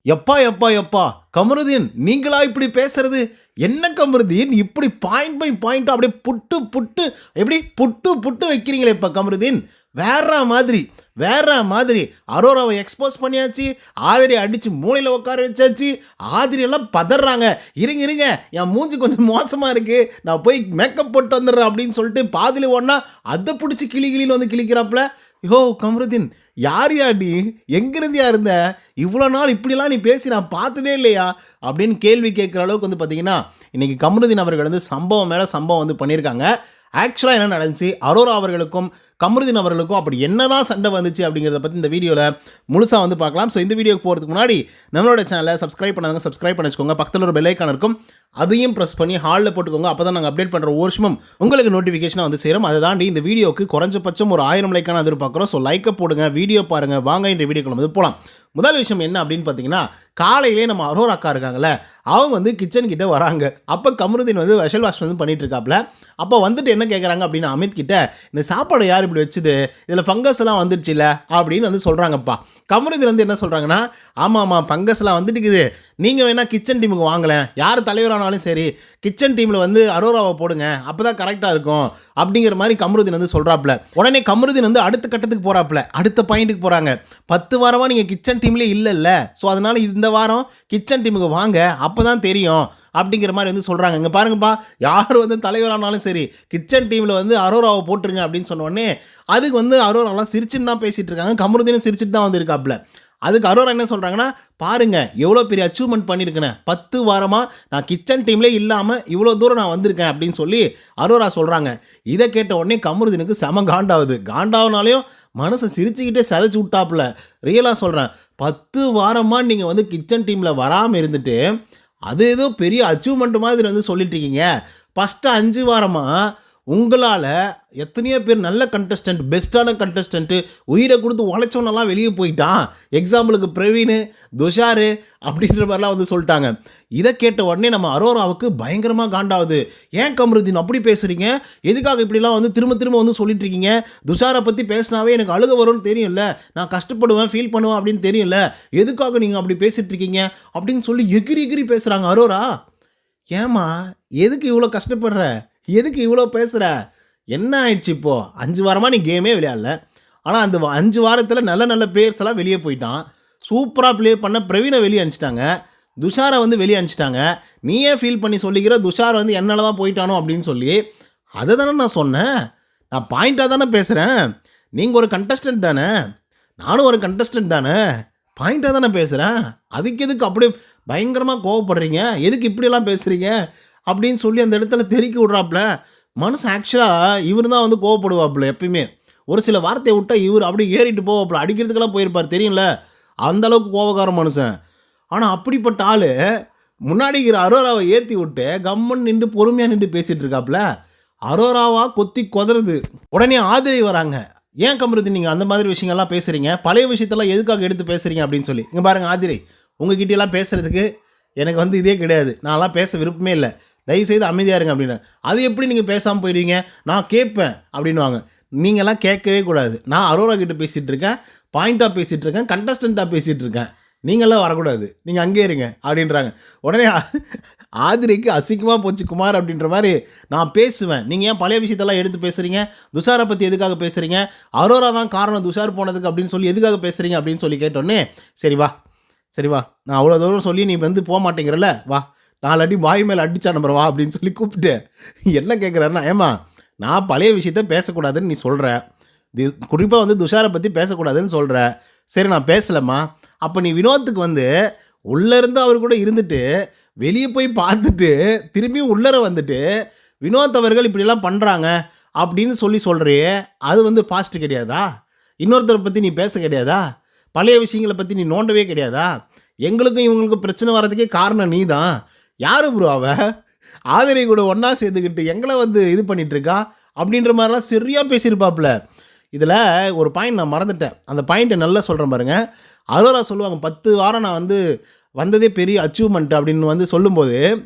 எப்பா எப்பா எப்பா கமருதீன், நீங்களா இப்படி பேசுறது? என்ன கமருதீன், இப்படி பாயிண்ட் பை பாயிண்ட் அப்படியே புட்டு புட்டு எப்படி புட்டு புட்டு வைக்கிறீங்களே இப்ப கமருதீன். வேற மாதிரி வேற மாதிரி அரோராவை எக்ஸ்போஸ் பண்ணியாச்சு, ஆதிரி அடிச்சு மூளையில் உட்கார வச்சாச்சு. ஆதிரி எல்லாம் பதறாங்க. இருங்க இருங்க, என் மூஞ்சி கொஞ்சம் மோசமா இருக்கு, நான் போய் மேக்கப் போட்டு வந்துடுறேன் அப்படின்னு சொல்லிட்டு பாதியில் ஒன்னா அதை பிடிச்சி கிளின்னு வந்து கிளிக்கிறாப்புல. யோ கமருதீன், யார் நீ, எங்கிருந்தியா இருந்த, இவ்வளோ நாள் இப்படிலாம் நீ பேசி நான் பார்த்ததே இல்லையா அப்படின்னு கேள்வி கேட்குற அளவுக்கு வந்து பார்த்தீங்கன்னா இன்றைக்கி கமருதீன் அவர்கள் வந்து சம்பவம் மேலே சம்பவம் வந்து பண்ணியிருக்காங்க. ஆக்சுவலாக என்ன நடந்துச்சு, அரோரா அவர்களுக்கும் கமருதீன் அவர்களுக்கும் அப்படி என்னதான் சண்டை வந்துச்சு அப்படிங்கிறத பற்றி இந்த வீடியோவில் முழுசாக வந்து பார்க்கலாம். ஸோ இந்த வீடியோக்கு போகிறதுக்கு முன்னாடி நம்மளோட சேனலை சப்ஸ்கிரைப் பண்ணாங்க, சப்ஸ்கிரைப் பண்ணி வச்சுக்கோங்க. பக்கத்தில் ஒரு பெல் ஐக்கான் இருக்கும், அதையும் ப்ரெஸ் பண்ணி ஹாலில் போட்டுக்கோங்க. அப்போ தான் நாங்கள் அப்டேட் பண்ணுற ஒரு வருஷமும் உங்களுக்கு நோட்டிஃபிகேஷனாக வந்து சேரும். அதை தாண்டி இந்த வீடியோக்கு குறைஞ்சபட்சம் ஒரு 1000 லைக்கான எதிர்பார்க்குறோம். ஸோ லைக்கை போடுங்க, வீடியோ பாருங்கள். வாங்க இந்த வீடியோக்குள்ள வந்து போகலாம். முதல் விஷயம் என்ன அப்படின்னு பார்த்தீங்கன்னா, காலையிலே நம்ம அரோரா அக்கா இருக்காங்கல்ல, அவங்க வந்து கிச்சன் கிட்டே வராங்க. அப்போ கமருதீன் வந்து வெஷல் வாஷ் வந்து பண்ணிட்டு இருக்காப்புல. அப்போ வந்துட்டு என்ன கேட்குறாங்க அப்படின்னா, அமித் கிட்ட இந்த சாப்பாடு யார் இப்படி வச்சுது, இதில் ஃபங்கஸ் எல்லாம் வந்துடுச்சுல அப்படின்னு வந்து சொல்கிறாங்கப்பா. கமருதீன் வந்து என்ன சொல்கிறாங்கன்னா, ஆமாம் ஆமாம் ஃபங்கஸ் எல்லாம் வந்துட்டுக்குது, நீங்கள் வேணால் கிச்சன் டீமுக்கு வாங்கலேன், யார் தலைவரானாலும் சரி கிச்சன் டீமில் வந்து அரோராவை போடுங்க, அப்போ தான் கரெக்டாக இருக்கும் அப்படிங்கிற மாதிரி கமருதீன் வந்து சொல்கிறாப்புல. உடனே கமருதீன் வந்து அடுத்த கட்டத்துக்கு போகிறாப்புல, அடுத்த பாயிண்ட்டுக்கு போகிறாங்க. 10 வாரமாக நீங்கள் கிச்சன் டீம்லேயே இல்லைல்ல, ஸோ அதனால் இந்த வாரம் கிச்சன் டீமுக்கு வாங்க, அப்போ தான் தெரியும் அப்படிங்கிற மாதிரி வந்து சொல்கிறாங்க. இங்கே பாருங்கப்பா, யார் வந்து தலைவரானாலும் சரி கிச்சன் டீமில் வந்து அரோராவை போட்டுருங்க அப்படின்னு சொன்னோடனே அதுக்கு வந்து அரோராலாம் சிரிச்சுன்னு தான் பேசிகிட்டு இருக்காங்க. கமருதீனும் சிரிச்சுட்டு தான் வந்து இருக்காப்புல. அதுக்கு அரோரா என்ன சொல்கிறாங்கன்னா, பாருங்கள் எவ்வளோ பெரிய அச்சீவ்மெண்ட் பண்ணியிருக்கேன், 10 வாரமாக நான் கிச்சன் டீம்லேயே இல்லாமல் இவ்வளோ தூரம் நான் வந்திருக்கேன் அப்படின்னு சொல்லி அரோரா சொல்கிறாங்க. இதை கேட்ட உடனே கமருதீனுக்கு செம காண்டாகுது. காண்டாவனாலையும் மனசை சிரிச்சுக்கிட்டே சதைச்சி விட்டாப்புல. ரியலாக சொல்கிறேன், 10 வாரமாக நீங்கள் வந்து கிச்சன் டீமில் வராமல் இருந்துட்டு அது ஏதோ பெரிய அச்சீவ்மெண்ட் மாதிரி வந்து சொல்லிட்டு இருக்கீங்க. ஃபஸ்ட்டு 5 வாரமாக உங்களால் எத்தனையோ பேர் நல்ல கண்டஸ்டன்ட், பெஸ்ட்டான கண்டஸ்டன்ட்டு, உயிரை கொடுத்து உழைச்சவனெல்லாம் வெளியே போயிட்டான். எக்ஸாம்பிளுக்கு பிரவீன், துஷார் அப்படின்ற மாதிரிலாம் வந்து சொல்லிட்டாங்க. இதை கேட்ட உடனே நம்ம அரோராவுக்கு பயங்கரமாக காண்டாகுது. ஏன் கமருதீன் அப்படி பேசுகிறீங்க, எதுக்காக இப்படிலாம் வந்து திரும்ப திரும்ப வந்து சொல்லிட்டு இருக்கீங்க, துஷாரை பற்றி பேசினாவே எனக்கு அழுக வரும்னு தெரியும்ல, நான் கஷ்டப்படுவேன் ஃபீல் பண்ணுவேன் அப்படின்னு தெரியும்ல, எதுக்காக நீங்கள் அப்படி பேசிகிட்டு இருக்கீங்க அப்படின்னு சொல்லி எகிரி எகிரி பேசுகிறாங்க அரோரா. ஏம்மா எதுக்கு இவ்வளோ கஷ்டப்படுற, எதுக்கு இவ்வளோ பேசுகிற, என்ன ஆயிடுச்சு இப்போது? 5 வாரமாக நீ கேமே விளையாடல, ஆனால் அந்த 5 வாரத்தில் நல்ல நல்ல பிளேயர்ஸ் எல்லாம் வெளியே போயிட்டான். சூப்பராக ப்ளே பண்ண பிரவீனை வெளியே அனுப்பிச்சிட்டாங்க, துஷாரை வந்து வெளியே அனுப்பிச்சிட்டாங்க. நீயே ஃபீல் பண்ணி சொல்லிக்கிற துஷார் வந்து என்னால் தான் போயிட்டானோ அப்படின்னு சொல்லி. அதை தானே நான் சொன்னேன், நான் பாயிண்ட்டாக தானே பேசுகிறேன். நீங்கள் ஒரு கண்டஸ்டன்ட் தானே, நானும் ஒரு கண்டஸ்டன்ட் தானே, பாயிண்ட்டாக தானே பேசுகிறேன். அதுக்கு எதுக்கு அப்படியே பயங்கரமாக கோவப்படுறீங்க, எதுக்கு இப்படியெல்லாம் பேசுகிறீங்க அப்படின்னு சொல்லி அந்த இடத்துல தெறிக்கி விட்றாப்புல. மனசு ஆக்சுவலாக இவர் தான் வந்து கோவப்படுவாப்புல. எப்பயுமே ஒரு சில வார்த்தையை விட்டால் இவர் அப்படியே ஏறிட்டு போவாப்புல, அடிக்கிறதுக்கெல்லாம் போயிருப்பார் தெரியும்ல, அந்தளவுக்கு கோவக்கார மனுஷன். ஆனால் அப்படிப்பட்ட ஆள் முன்னாடி இருக்கிற அரோராவை ஏற்றி விட்டு கம்மன் நின்று பொறுமையாக நின்று பேசிகிட்டு இருக்காப்புல. அரோராவாக கொத்தி கொதறது. உடனே ஆதிரி வராங்க. ஏன் கமருதீன் நீங்கள் அந்த மாதிரி விஷயங்கள்லாம் பேசுகிறீங்க, பழைய விஷயத்தெல்லாம் எதுக்காக எடுத்து பேசுகிறீங்க அப்படின்னு சொல்லி. இங்கே பாருங்கள் ஆதிரி, உங்ககிட்டலாம் பேசுகிறதுக்கு எனக்கு வந்து இதே கிடையாது, நான்லாம் பேச விருப்பமே இல்லை, தயவுசெய்து அமைதியாக இருங்க அப்படின்னு. அது எப்படி நீங்கள் பேசாமல் போயிடுவீங்க, நான் கேட்பேன் அப்படின்வாங்க. நீங்கள்லாம் கேட்கவே கூடாது. நான் அரோரா கிட்ட பேசிகிட்டு இருக்கேன், பாயிண்ட்டாக பேசிகிட்டு இருக்கேன், கண்டஸ்டண்ட்டாக பேசிகிட்டு இருக்கேன், நீங்களாம் வரக்கூடாது, நீங்கள் அங்கே இருங்க அப்படின்றாங்க. உடனே ஆதிரிக்கு அசிங்கமாக போச்சு குமார் அப்படின்ற மாதிரி, நான் பேசுவேன், நீங்கள் ஏன் பழைய விஷயத்தெல்லாம் எடுத்து பேசுகிறீங்க, துஷாரை பற்றி எதுக்காக பேசுகிறீங்க, அரோரா தான் காரணம் துஷார் போனதுக்கு அப்படின்னு சொல்லி எதுக்காக பேசுகிறீங்க அப்படின்னு சொல்லி கேட்டோன்னே, சரி வா சரி வா, நான் அவ்வளோ தூரம் சொல்லி நீ வந்து போக மாட்டேங்கிறல்ல, வா 4 அடி வாய் மேலே அடிச்சா நம்புற வா அப்படின்னு சொல்லி கூப்பிட்டு என்ன கேட்குறாருன்னா, ஏமா நான் பழைய விஷயத்த பேசக்கூடாதுன்னு நீ சொல்கிற, குறிப்பாக வந்து துஷாரை பற்றி பேசக்கூடாதுன்னு சொல்கிற, சரி நான் பேசலம்மா, அப்போ நீ வினோத்துக்கு வந்து உள்ளேருந்து அவர் கூட இருந்துட்டு வெளியே போய் பார்த்துட்டு திரும்பியும் உள்ளர வந்துட்டு வினோத் அவர்கள் இப்படிலாம் பண்ணுறாங்க அப்படின்னு சொல்கிறியே, அது வந்து பாஸ்ட் கிடையாதா, இன்னொருத்தரை பற்றி நீ பேச கிடையாதா, பழைய விஷயங்களை பற்றி நீ நோண்டவே கிடையாதா, எங்களுக்கும் இவங்களுக்கும் பிரச்சனை வர்றதுக்கே காரணம் நீ தான், யார் ப்ரோ அவ, ஆதிரை கூட ஒன்றா சேர்ந்துக்கிட்டு எங்களை வந்து இது பண்ணிகிட்ருக்கா அப்படின்ற மாதிரிலாம் சரியாக பேசியிருப்பாப்புல. இதில் ஒரு பாயிண்ட் நான் மறந்துட்டேன், அந்த பாயிண்ட்டை நல்லா சொல்கிறேன் பாருங்க. அரோரா சொல்லுவாங்க 10 வாரம் நான் வந்து வந்ததே பெரிய அச்சீவ்மெண்ட் அப்படின்னு வந்து சொல்லும்போது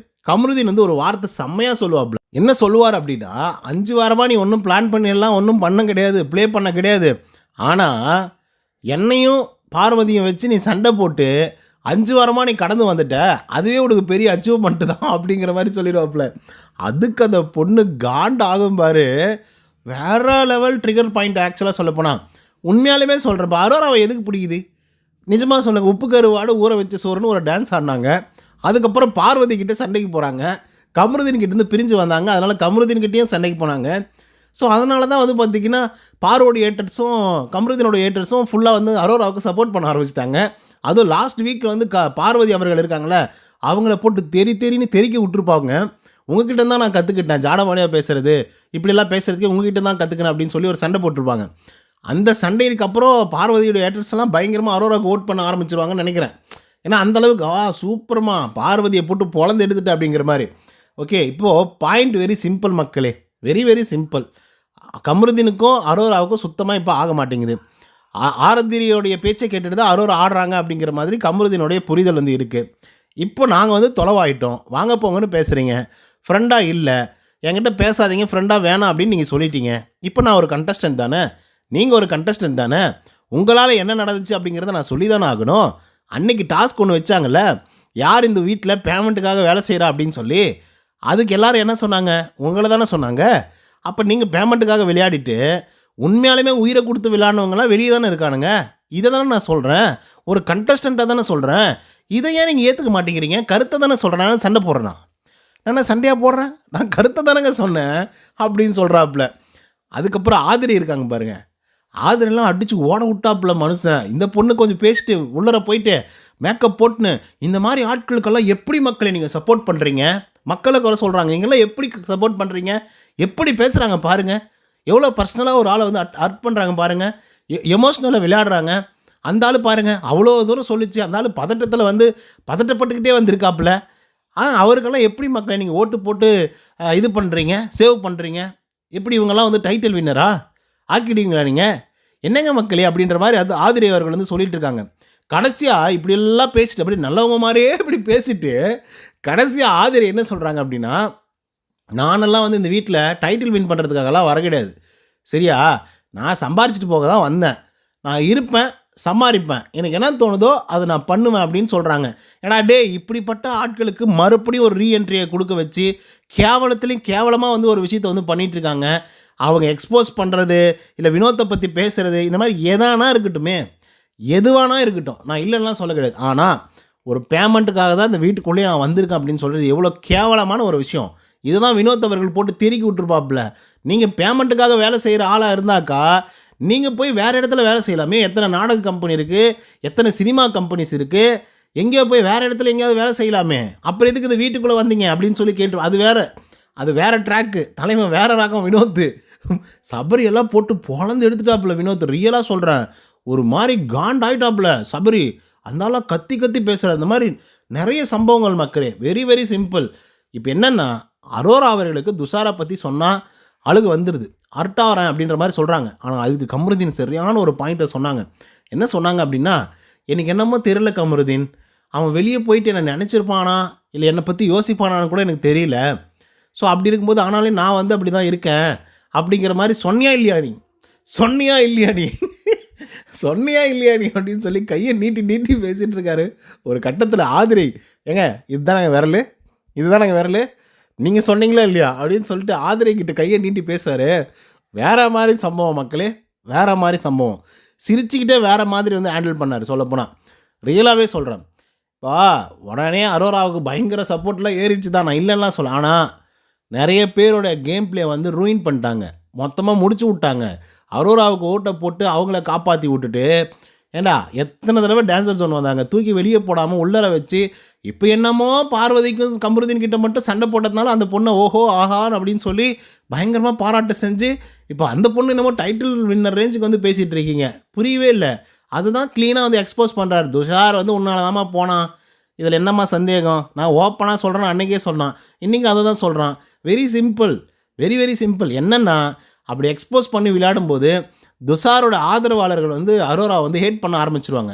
கமருதீன் வந்து ஒரு வார்த்தை செம்மையாக சொல்லுவாப்புல. என்ன சொல்லுவார் அப்படின்னா, 5 வாரமாக நீ ஒன்றும் பிளான் பண்ணிடலாம், ஒன்றும் பண்ண கிடையாது, ப்ளே பண்ண கிடையாது, ஆனால் என்னையும் பார்வதியும் வச்சு நீ சண்டை போட்டு 5 வாரமா நீ கடந்து வந்துட்ட. அதுவே உனக்கு பெரிய அச்சீவ்மெண்ட் தான் அப்படிங்கிற மாரி சொல்லிருவாப்புல. அதுக்கு அந்த பொண்ணு காண்டாகும் பாரு. வேற லெவல் ட்ரிகர் பாயிண்ட் ஆக்சுவலா சொல்லப்போனா. உண்மையாலுமே சொல்றேன். இப்ப அரோராவ எதுக்கு பிடிக்குது? நிஜமா சொல்லுங்க. உப்பு கருவாடு ஊற வச்ச சோறுன்னு ஒரு டான்ஸ் ஆடுனாங்க. அதுக்கப்புறம் பார்வதி கிட்ட சண்டைக்கு போறாங்க. கமருதீன் கிட்டேருந்து பிரிஞ்சு வந்தாங்க. அதனால கமருதீன் கிட்டேயும் சண்டைக்கு போனாங்க. ஸோ அதனால தான் வந்து பார்த்தீங்கன்னா, பார்வோட ஏட்டர்ஸும் கமருதீனோட ஏட்டர்ஸும் ஃபுல்லா வந்து அரோராவுக்கு சப்போர்ட் பண்ண ஆரம்பிச்சுட்டாங்க. அதுவும் லாஸ்ட் வீக்ல வந்து பார்வதி அவர்கள் இருக்காங்கல்ல, அவங்கள போட்டு தெறின்னு தெறிக்க விட்டுருப்பாங்க. உங்ககிட்ட தான் நான் கற்றுக்கிட்டேன் ஜாடமாடியாக பேசுறது, இப்படிலாம் பேசுறதுக்கு உங்ககிட்ட தான் கற்றுக்கினேன் அப்படின்னு சொல்லி ஒரு சண்டை போட்டிருப்பாங்க. அந்த சண்டைக்கு அப்புறம் பார்வதியோட ஏட்டர்ஸ் எல்லாம் பயங்கரமாக அரோராவுக்கு ஓட் பண்ண ஆரம்பிச்சிருவாங்கன்னு நினைக்கிறேன். ஏன்னா அந்தளவுக்கு சூப்பரமா பார்வதியை போட்டு பொழந்து எடுத்துட்டு அப்படிங்கிற மாதிரி. ஓகே, இப்போது பாயிண்ட் வெரி சிம்பிள் மக்களே, வெரி வெரி சிம்பிள். கமருதீனுக்கும் அரோராவுக்கும் சுத்தமாக இப்போ ஆக மாட்டேங்குது. ஆரத்திரியோடைய பேச்சை கேட்டுட்டு தான் அரோரா ஆடுறாங்க அப்படிங்கிற மாதிரி கமருதீனுடைய புரிதல் வந்து இருக்குது. இப்போ நாங்கள் வந்து தொலைவாயிட்டோம், வாங்க போங்கன்னு பேசுகிறீங்க, ஃப்ரெண்டாக இல்லை, என்கிட்ட பேசாதீங்க, ஃப்ரெண்டாக வேணாம் அப்படின்னு நீங்கள் சொல்லிட்டீங்க. இப்போ நான் ஒரு கண்டஸ்டன்ட் தானே, நீங்கள் ஒரு கண்டஸ்டன்ட் தானே, உங்களால் என்ன நடந்துச்சு அப்படிங்கிறத நான் சொல்லி தானே ஆகணும். அன்னைக்கு டாஸ்க் ஒன்று வச்சாங்கல்ல, யார் இந்த வீட்டில் பேமெண்ட்டுக்காக வேலை செய்கிறா அப்படின்னு சொல்லி, அதுக்கு எல்லோரும் என்ன சொன்னாங்க? உங்களை தானே சொன்னாங்க. அப்போ நீங்கள் பேமெண்ட்டுக்காக விளையாடிட்டு உண்மையாலுமே உயிரை கொடுத்து விளையாடுனவங்களாம் வெளியே தானே இருக்கானுங்க. இதை தானே நான் சொல்கிறேன், ஒரு கண்டஸ்டண்ட்டாக தானே சொல்கிறேன். இதை ஏன் நீங்கள் ஏற்றுக்க மாட்டேங்கிறீங்க? கருத்தை தானே சொல்கிறேன், நான் சண்டை போடுறேன்னா? நான் சண்டையாக போடுறேன்? நான் கருத்தை தானேங்க சொன்னேன் அப்படின்னு சொல்கிறாப்புல. அதுக்கப்புறம் ஆதிரி இருக்காங்க பாருங்கள், ஆதிரெல்லாம் அடித்து ஓட விட்டாப்புல மனுஷன். இந்த பொண்ணு கொஞ்சம் பேசிட்டு உள்ளர போயிட்டு மேக்கப் போட்டுன்னு இந்த மாதிரி ஆட்களுக்கெல்லாம் எப்படி மக்களை நீங்கள் சப்போர்ட் பண்ணுறீங்க? மக்களை குறை சொல்கிறாங்க, நீங்களாம் எப்படி சப்போர்ட் பண்ணுறீங்க? எப்படி பேசுகிறாங்க பாருங்கள், எவ்வளோ பர்சனலாக ஒரு ஆளை வந்து அர்ட் பண்ணுறாங்க பாருங்கள், எமோஷ்னலாக விளையாடுறாங்க. அந்த ஆள் பாருங்கள் அவ்வளோ தூரம் சொல்லிச்சு, அந்த ஆள் பதட்டத்தில் வந்து பதட்டப்பட்டுக்கிட்டே வந்திருக்காப்புல. அவருக்கெல்லாம் எப்படி மக்களை நீங்கள் ஓட்டு போட்டு இது பண்ணுறீங்க, சேவ் பண்ணுறீங்க? எப்படி இவங்கெல்லாம் வந்து டைட்டில் வின்னரா ஆக்கிடுவீங்களா நீங்கள்? என்னங்க மக்களே அப்படின்ற மாதிரி அது ஆதிரி அவர்கள் வந்து சொல்லிட்டு இருக்காங்க. கடைசியாக இப்படியெல்லாம் பேசிட்டு அப்படி நல்லவங்க மாதிரியே இப்படி பேசிட்டு கடைசியாக ஆதிரி என்ன சொல்கிறாங்க அப்படின்னா, நானெல்லாம் வந்து இந்த வீட்டில் டைட்டில் வின் பண்ணுறதுக்காகலாம் வர கிடையாது, சரியா? நான் சம்பாரிச்சிட்டு போக தான் வந்தேன். நான் இருப்பேன், சம்பாதிப்பேன், எனக்கு என்ன தோணுதோ அதை நான் பண்ணுவேன் அப்படின்னு சொல்கிறாங்க. ஏன்னா இப்படிப்பட்ட ஆட்களுக்கு மறுபடியும் ஒரு ரீஎன்ட்ரியை கொடுக்க வச்சு கேவலத்துலேயும் கேவலமாக வந்து ஒரு விஷயத்தை வந்து பண்ணிகிட்ருக்காங்க. அவங்க எக்ஸ்போஸ் பண்ணுறது, இல்லை வினோத்தை பற்றி பேசுகிறது, இந்த மாதிரி எதானா இருக்கட்டுமே, எதுவானா இருக்கட்டும், நான் இல்லைன்னா சொல்ல கிடையாது. ஆனால் ஒரு பேமெண்ட்டுக்காக தான் இந்த வீட்டுக்குள்ளேயே நான் வந்திருக்கேன் அப்படின்னு சொல்கிறது எவ்வளோ கேவலமான ஒரு விஷயம். இதுதான் வினோத் அவர்கள் போட்டு தெருக்கி விட்டுருப்பாப்புல. நீங்கள் பேமெண்ட்டுக்காக வேலை செய்கிற ஆளாக இருந்தாக்கா நீங்கள் போய் வேறு இடத்துல வேலை செய்யலாமே. எத்தனை நாடக கம்பெனி இருக்குது, எத்தனை சினிமா கம்பெனிஸ் இருக்குது, எங்கேயோ போய் வேறு இடத்துல எங்கேயாவது வேலை செய்யலாமே. அப்புறம் எதுக்கு இந்த வீட்டுக்குள்ளே வந்தீங்க அப்படின்னு சொல்லி கேட்டு, அது வேறு ட்ராக்கு, தலைமை வேறு ரகம் வினோத்து. சபரியெல்லாம் போட்டு பொழந்து எடுத்துட்டாப்புல வினோத், ரியலாக சொல்கிறேன். ஒரு மாதிரி காண்டாயிட்டாப்புல சபரி. அந்தாலாம் கத்தி கத்தி பேசுகிற இந்த மாதிரி நிறைய சம்பவங்கள் மக்களே. Very very simple. இப்போ என்னென்னா, அரோரா அவர்களுக்கு துஷாரா பற்றி சொன்னால் அழுகு வந்துடுது, அரட்டாகிறேன் அப்படின்ற மாதிரி சொல்கிறாங்க. ஆனால் அதுக்கு கமருதீன் சரியான ஒரு பாயிண்ட்டை சொன்னாங்க. என்ன சொன்னாங்க அப்படின்னா, எனக்கு என்னமோ தெரியல கமருதீன், அவன் வெளியே போயிட்டு என்னை நினச்சிருப்பானா இல்லை என்னை பற்றி யோசிப்பானான்னு கூட எனக்கு தெரியல. ஸோ அப்படி இருக்கும்போது ஆனாலும் நான் வந்து அப்படி தான் இருக்கேன் அப்படிங்கிற மாதிரி சொன்னியா இல்லையா நீ சொன்னியா இல்லையா நீ அப்படின்னு சொல்லி கையை நீட்டி பேசிகிட்டு இருக்காரு. ஒரு கட்டத்தில் ஆதிரி, ஏங்க இதுதானங்க விரல், நீங்கள் சொன்னீங்களா இல்லையா அப்படின்னு சொல்லிட்டு ஆதிரை கிட்ட கையை நீட்டி பேசுவார். வேறு மாதிரி சம்பவம் மக்களே, வேறு மாதிரி சம்பவம். சிரிச்சுக்கிட்டே வேறு மாதிரி வந்து ஹேண்டில் பண்ணார் சொல்லப்போனால். ரியலாகவே சொல்கிறேன். உடனே அரோராவுக்கு பயங்கர சப்போர்ட்லாம் ஏறிடுச்சு தான், நான் இல்லைன்னா சொல்ல. ஆனால் நிறைய பேரோட கேம் பிளே வந்து ரூயின் பண்ணிட்டாங்க, மொத்தமாக முடிச்சு விட்டாங்க. அரோராவுக்கு ஓட்டை போட்டு அவங்கள காப்பாற்றி விட்டுட்டு, ஏண்டா எத்தனை தடவை டான்ஸர் ஜோன் வந்தாங்க, தூக்கி வெளியே போடாமல் உள்ளர வச்சு, இப்போ என்னமோ பார்வதிக்கும் கமருதீன் கிட்ட மட்டும் சண்டை போட்டதுனால அந்த பொண்ணை ஓஹோ ஆஹான்னு அப்படின்னு சொல்லி பயங்கரமாக பாராட்டு செஞ்சு, இப்போ அந்த பொண்ணு என்னமோ டைட்டில் வின்னர் ரேஞ்சுக்கு வந்து பேசிகிட்டு இருக்கீங்க. புரியவே இல்லை. அதுதான் க்ளீனாக வந்து எக்ஸ்போஸ் பண்ணுறாரு. துஷார் வந்து உன்னால தாம்மா போனான், இதில் என்னம்மா சந்தேகம், நான் ஓப்பனாக சொல்கிறேன், அன்றைக்கே சொன்னான், இன்றைக்கி அதை தான் சொல்கிறான். Very simple, very very simple. என்னென்னா, அப்படி எக்ஸ்போஸ் பண்ணி விளையாடும்போது துஷாரோட ஆதரவாளர்கள் வந்து அரோரா வந்து ஹேட் பண்ண ஆரம்பிச்சிருவாங்க.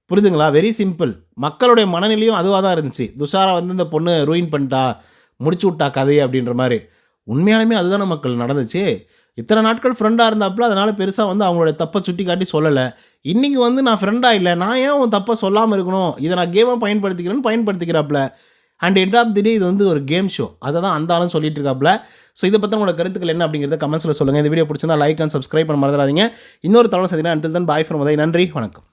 புரியுதுங்களா? Very simple. மக்களுடைய மனநிலையும் அதுவாக தான் இருந்துச்சு. துஷாரா வந்து இந்த பொண்ணு ரூயின் பண்ணிட்டா, முடிச்சு விட்டா கதையை அப்படின்ற மாதிரி. உண்மையாலுமே அதுதானே மக்கள் நடந்துச்சு. இத்தனை நாட்கள் ஃப்ரெண்டாக இருந்தாப்புல, அதனால் பெருசாக வந்து அவங்களோட தப்பை சுட்டி காட்டி சொல்லலை. இன்றைக்கி வந்து நான் ஃப்ரெண்டாக இல்லை, நான் ஏன் உன் தப்பை சொல்லாமல் இருக்கணும், இதை நான் கேமாக பயன்படுத்திக்கிறேன்னு பயன்படுத்திக்கிறாப்புல. அண்ட் எண்ட் ஆஃப் தி டே இது வந்து ஒரு கேம் ஷோ, அதை தான் அந்த ஆளும் சொல்லிட்டு இருக்காப்புல. ஸோ இதை பற்றி உங்களோட கருத்துக்கள் என்ன அப்படிங்கிறத கமெண்ட்ஸில் சொல்லுங்கள். இந்த வீடியோ பிடிச்சிருந்தா லைக் அண்ட் சப்ஸ்கிரைப் பண்ண மறந்துடாதீங்க. இன்னொரு தகவல் சந்தினா until then bye from Uday. நன்றி, வணக்கம்.